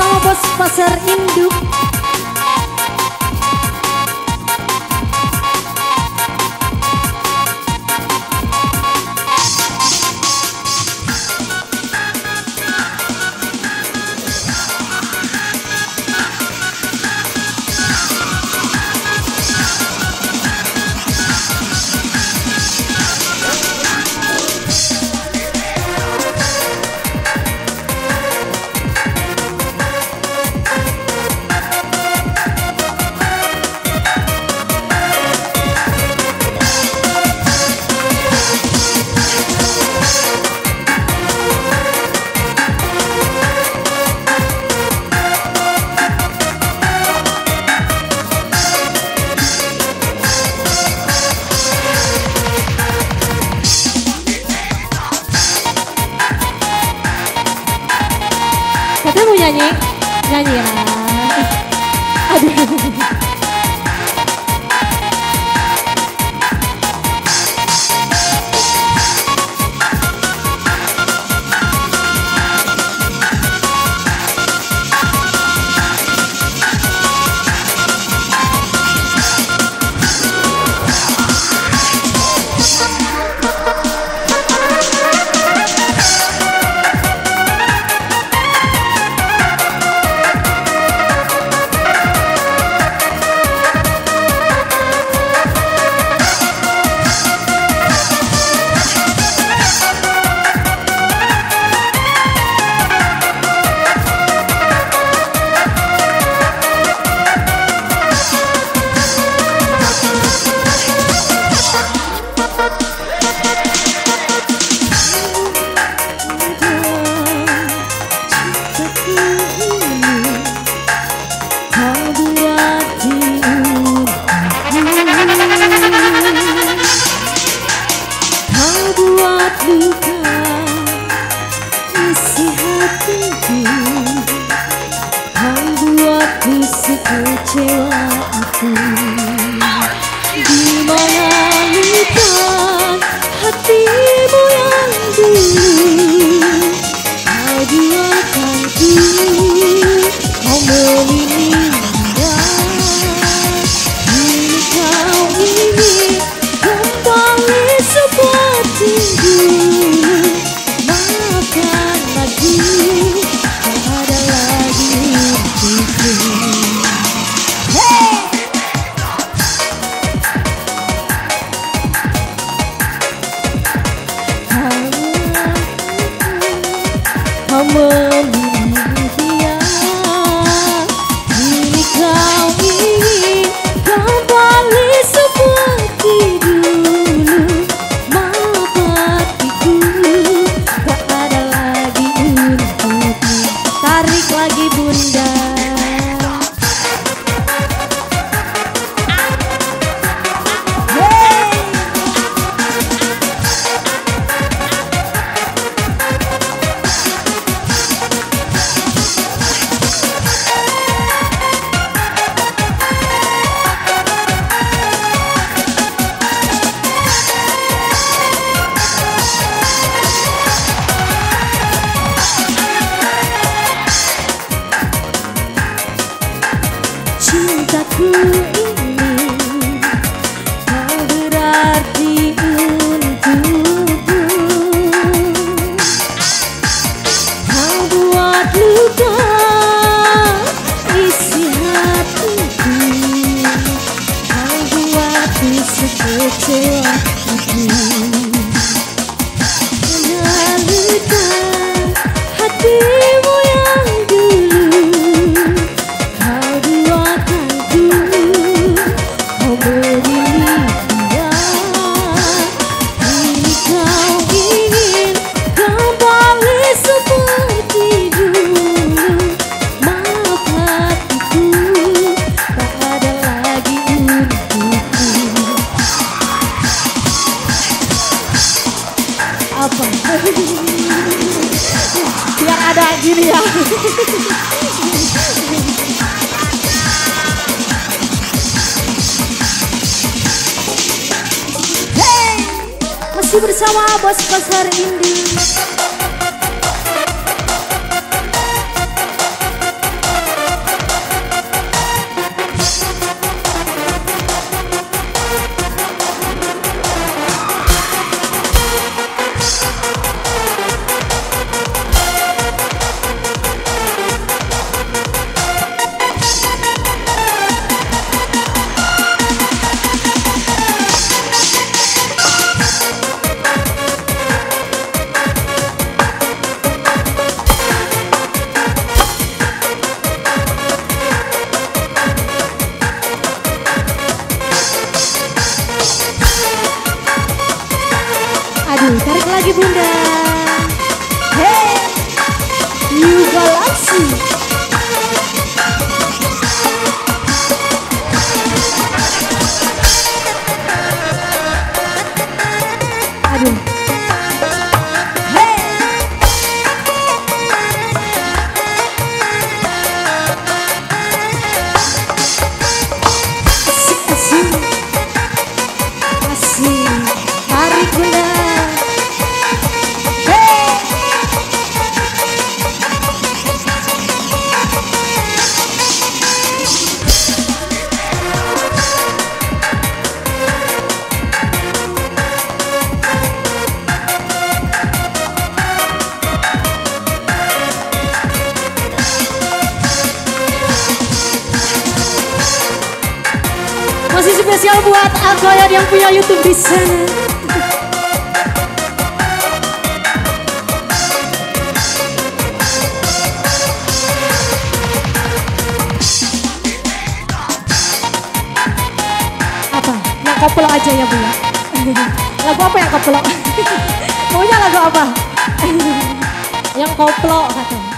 bersama Bos Pasar Induk. Katanya mau nyanyi? Nyanyi ya. Aduh. Kecewa aku, di mana luka hatimu yang dulu kau buatkanku, kau melindunginya. Kini kau ingin kembali seperti dulu, maafkan aku, tak ada lagi untukku. Kau memilih dia, kini kau ingin kembali seperti dulu. Maaf hatiku, tak ada lagi untukmu. Tarik lagi bunda. Cintaku ini tak berarti untukku. Kau buat luka isi hatiku, kau buatku sekecewa aku. Hanya luka hatimu yang dulu kau buatkanku, kau memilih dia. Kini kau ingin kembali seperti dulu. Maaf hatiku, tak ada lagi untukku. Apa? Biar ada gini ya. Masih bersama Bos Pasar Induk. Bunda. Hey, New Galaxy. Aduh. Hey. Asik, asik. Asik. Tarik Bunda. Hey. Masih spesial buat Akoyan yang punya YouTube di sana. Apa? Yang koplo aja ya Bu ya. Lagu apa yang koplo? Maunya lagu apa? Yang koplo katanya.